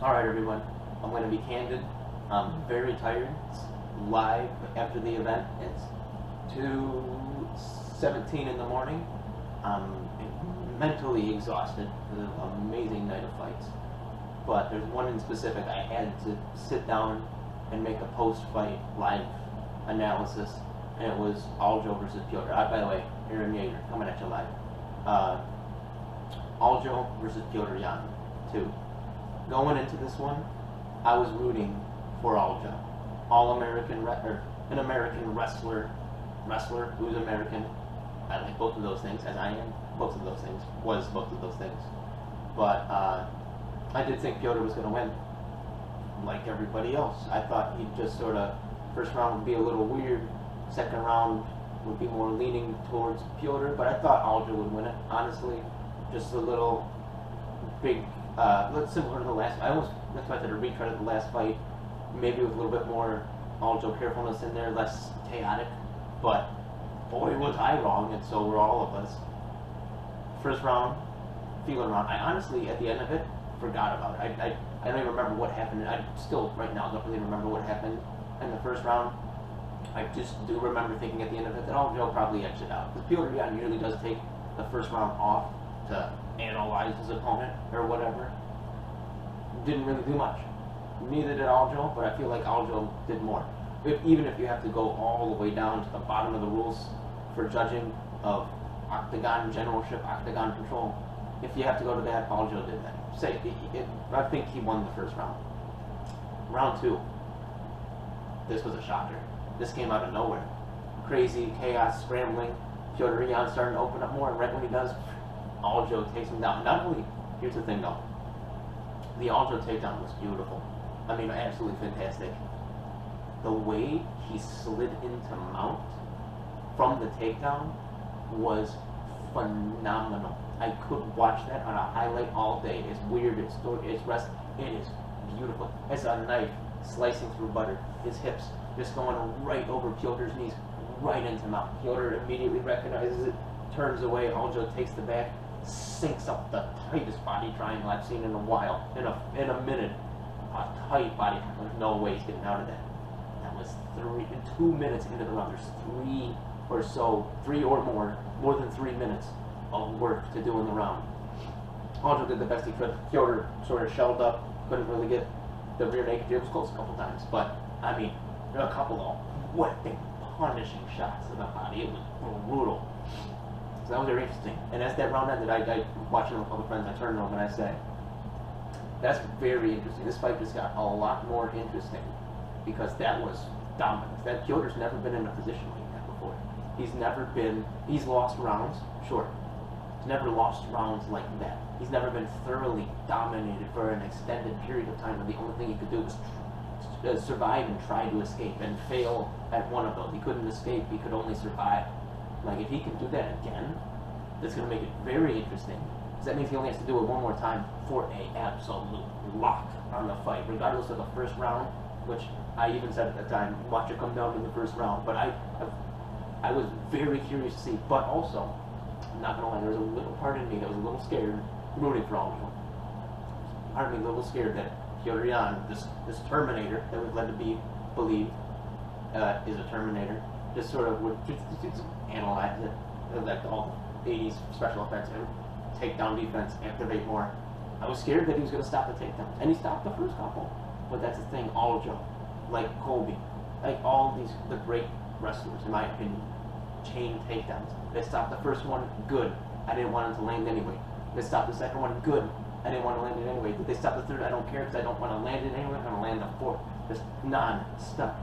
Alright everyone, I'm going to be candid. I'm very tired. It's live after the event. It's 2:17 in the morning. I'm mentally exhausted. It was an amazing night of fights. But there's one in specific I had to sit down and make a post-fight live analysis, and it was Aljo versus Piotr. By the way, Aaron Yeager coming at you live. Aljo versus Piotr Jan 2. Going into this one, I was rooting for Aljo, an American wrestler who's American. I like both of those things, as I am both of those things, was both of those things. But I did think Piotr was going to win, like everybody else. I thought he'd just sort of, first round would be a little weird, second round would be more leaning towards Piotr, but I thought Aljo would win it, honestly. Just a little big, similar to the last. I almost expected a retread of the last fight, maybe with a little bit more Aljo carefulness in there, less chaotic. But boy, was I wrong, and so were all of us. First round, feeling round. I honestly, at the end of it, forgot about it. I don't even remember what happened. I still, right now, don't really remember what happened in the first round. I just do remember thinking at the end of it that Aljo probably edged it out. Because Piotr Jan usually does take the first round off to analyze his opponent or whatever. Didn't really do much. Neither did Aljo, but I feel like Aljo did more. Even if you have to go all the way down to the bottom of the rules for judging of octagon generalship, octagon control, if you have to go to that, Aljo did that. I think he won the first round. Round 2. This was a shocker. This came out of nowhere. Crazy, chaos, scrambling. Piotr Jan starting to open up more, and right when he does, Aljo takes him down. Not only, here's the thing though, the Aljo takedown was beautiful. I mean, absolutely fantastic. The way he slid into mount from the takedown was phenomenal. I could watch that on a highlight all day. It's weird, it's rest. It is beautiful. It's a knife slicing through butter. His hips just going right over Piotr's knees, right into mount. Piotr immediately recognizes it, turns away. Aljo takes the back, sinks up the tightest body triangle I've seen in a while. In a minute, a tight body triangle. There's no way he's getting out of that. That was 2 minutes into the round. There's three or more than 3 minutes of work to do in the round. Aljo did the best he could. Piotr sort of shelled up, couldn't really get the rear naked. It was close a couple times, but I mean, a couple of whipping, punishing shots to the body. It was brutal. So that was very interesting. And as that round ended, I watching with other friends, I turned to them and I said, that's very interesting. This fight just got a lot more interesting because that was dominance. That Piotr's never been in a position like that before. He's lost rounds, sure. He's never lost rounds like that. He's never been thoroughly dominated for an extended period of time, and the only thing he could do was survive and try to escape and fail at one of those. He couldn't escape, he could only survive. Like, if he can do that again, that's going to make it very interesting. Because that means he only has to do it one more time for a absolute lock on the fight, regardless of the first round, which I even said at the time, watch it come down in the first round. But I was very curious to see, but also, I'm not going to lie, there was a little part in me that was a little scared, rooting for Aljo. Part of me a little scared that Piotr Jan, this Terminator that we've led to believe is a Terminator, just sort of would just analyze it, like all 80s special effects, and takedown defense, activate more. I was scared that he was going to stop the takedowns, and he stopped the first couple. But that's the thing, Aljo, like Kobe, like all the great wrestlers, in my opinion, chain takedowns. They stopped the first one, good. I didn't want him to land anyway. They stopped the second one, good. I didn't want to land it anyway. Did they stop the third? I don't care because I don't want to land it anyway. I'm going to land the fourth. Just non-stop.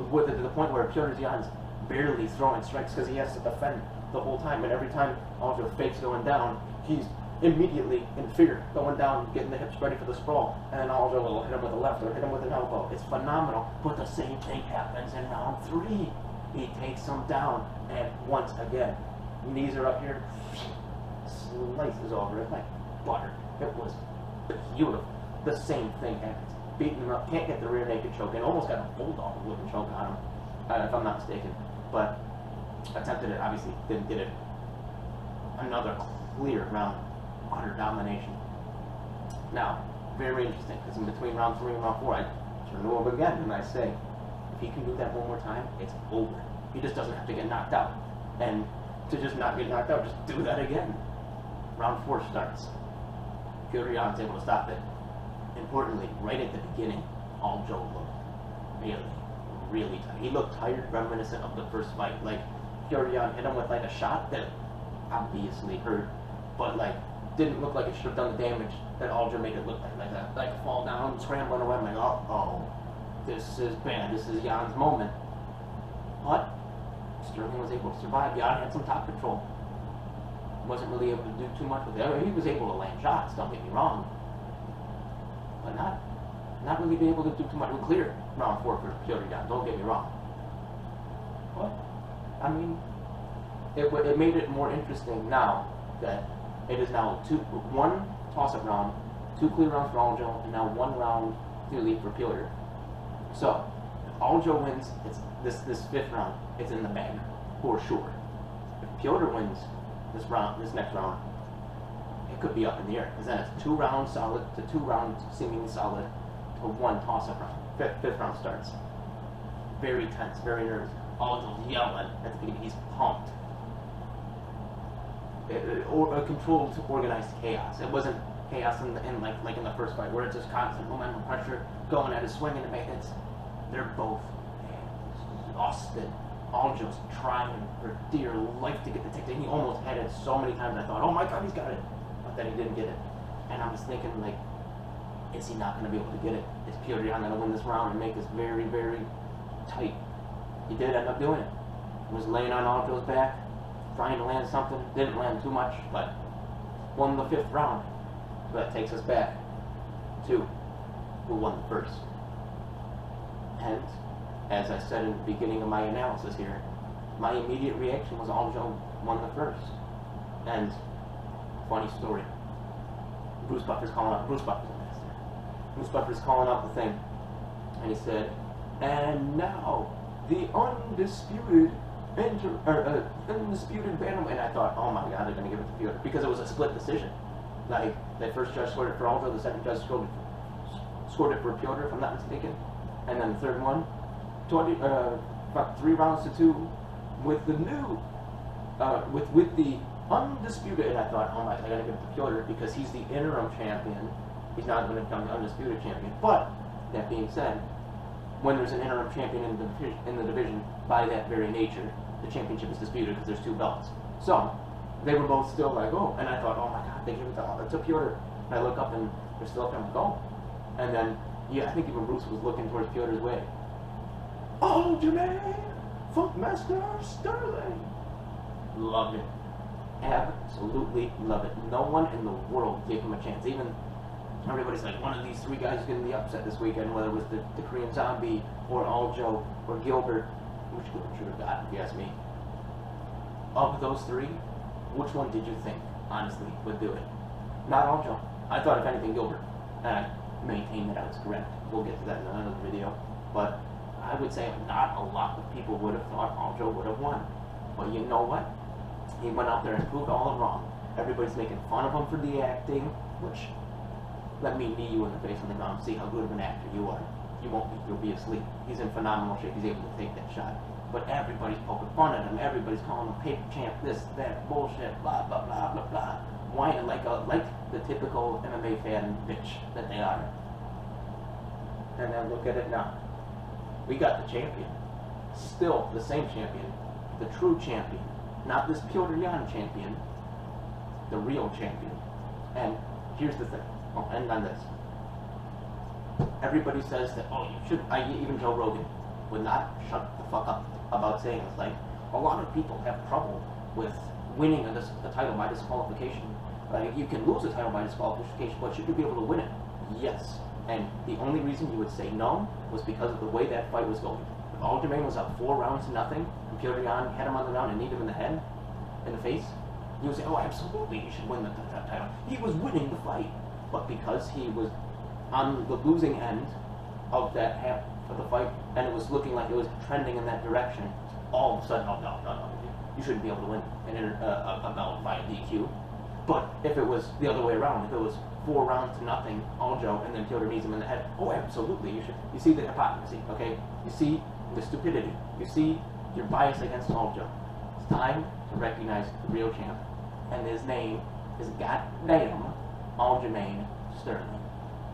With it to the point where Piotr Jan's barely throwing strikes because he has to defend the whole time. And every time Aljo fakes going down, he's immediately in fear, going down, getting the hips ready for the sprawl. And then Aljo will hit him with a left or hit him with an elbow. It's phenomenal. But the same thing happens in round 3. He takes him down, and once again, knees are up here, slices over it like butter. It was beautiful. The same thing happens. Beating him up, can't get the rear naked choke, and almost got a bulldog looking choke on him, if I'm not mistaken. But attempted it, obviously didn't get it. Another clear round, utter domination. Now, very interesting, because in between round 3 and round 4, I turn to him again and I say, if he can do that one more time, it's over. He just doesn't have to get knocked out. And to just not get knocked out, just do that again. Round 4 starts. Petr Yan's able to stop it. Importantly, right at the beginning, Aljo looked really tired. He looked tired, reminiscent of the first fight. Like, Petr Yan hit him with like a shot that obviously hurt, but like didn't look like it should have done the damage that Aljo made it look like that. Like fall down, scrambling away. I'm like, oh, this is bad. This is Yan's moment. But Sterling was able to survive. Yan had some top control. Wasn't really able to do too much with it. He was able to land shots, don't get me wrong. But not really being able to do too much. It was clear round 4 for Petr Yan, don't get me wrong. But, I mean, it made it more interesting now that it is now one toss-up round, 2 clear rounds for Aljo, and now 1 round clearly for Petr. So, if Aljo wins, it's this 5th round, it's in the bag, for sure. If Petr wins this next round, it could be up in the air, because then it's 2 rounds solid to 2 rounds seemingly solid to 1 toss-up round. 5th round starts. Very tense, very nervous. Aljo's yelling at the beginning. He's pumped. Or a controlled, organized chaos. It wasn't chaos in the first fight where it's just constant momentum pressure going at his swing and it's they're both exhausted. Aljo's trying for dear life to get the takedown. He almost had it so many times. I thought, oh my God, he's got it, but then he didn't get it. And I was thinking, like, is he not going to be able to get it? Is Petr Yan going to win this round and make this very, very tight? He did end up doing it. He was laying on Aljo's back, trying to land something. Didn't land too much, but won the 5th round. So that takes us back to who won the first. And as I said in the beginning of my analysis here, my immediate reaction was Aljo won the first. And funny story. Bruce Buffer's calling out. Bruce Buffer's a master. Bruce Buffer's calling out the thing, and he said, "And now the undisputed bantamweight." And I thought, oh my God, they're going to give it to Petr, because it was a split decision. Like, the first judge scored it for Aljo, the second judge scored it for Petr, if I'm not mistaken, and then the third one, 3 rounds to 2, with the new, with the undisputed. And I thought, oh my, I got to give it to Petr because he's the interim champion. He's not going to become the undisputed champion. But that being said, when there's an interim champion in the division, by that very nature, the championship is disputed because there's 2 belts. So they were both still like, oh, and I thought, oh my God, they gave it to Petr. And I look up and they're still up there, I'm like, oh. And then, yeah, I think even Bruce was looking towards Petr's way. Oh, Jermaine, Funkmaster Sterling. Loved it. Absolutely love it. No one in the world gave him a chance. Even everybody's like, one of these 3 guys is going to be upset this weekend, whether it was the Korean Zombie or Aljo or Gilbert, which Gilbert should have gotten, if you ask me. Of those 3, which one did you think, honestly, would do it? Not Aljo. I thought, if anything, Gilbert. And I maintain that I was correct. We'll get to that in another video. But I would say not a lot of people would have thought Aljo would have won. But you know what? He went out there and proved all wrong. Everybody's making fun of him for the acting, which, let me knee you in the face on the ground, see how good of an actor you are. You won't be, you'll be asleep. He's in phenomenal shape. He's able to take that shot. But everybody's poking fun at him. Everybody's calling him paper champ, this, that, bullshit, blah, blah, blah, blah, blah. Whining like the typical MMA fan bitch that they are. And then look at it now. We got the champion. Still the same champion. The true champion. Not this Petr Yan champion. The real champion. And here's the thing. I'll end on this. Everybody says that, oh, you should, even Joe Rogan would not shut the fuck up about saying it's like, a lot of people have trouble with winning a title by disqualification. Like, you can lose a title by disqualification, but should you be able to win it? Yes. And the only reason you would say no was because of the way that fight was going. If Aljamain was up 4 rounds to nothing, and Petr Yan had him on the ground and kneed him in the head, in the face, you would say, oh, absolutely, he should win the title. He was winning the fight. But because he was on the losing end of that half of the fight, and it was looking like it was trending in that direction, all of a sudden, oh, no, you shouldn't be able to win a belt by DQ. But if it was the other way around, if it was 4 rounds to nothing, Aljo, and then Theodore knees him in the head. Oh, absolutely. You see the hypocrisy, okay? You see the stupidity. You see your bias against Aljo. It's time to recognize the real champ. And his name is goddamn Aljamain Sterling.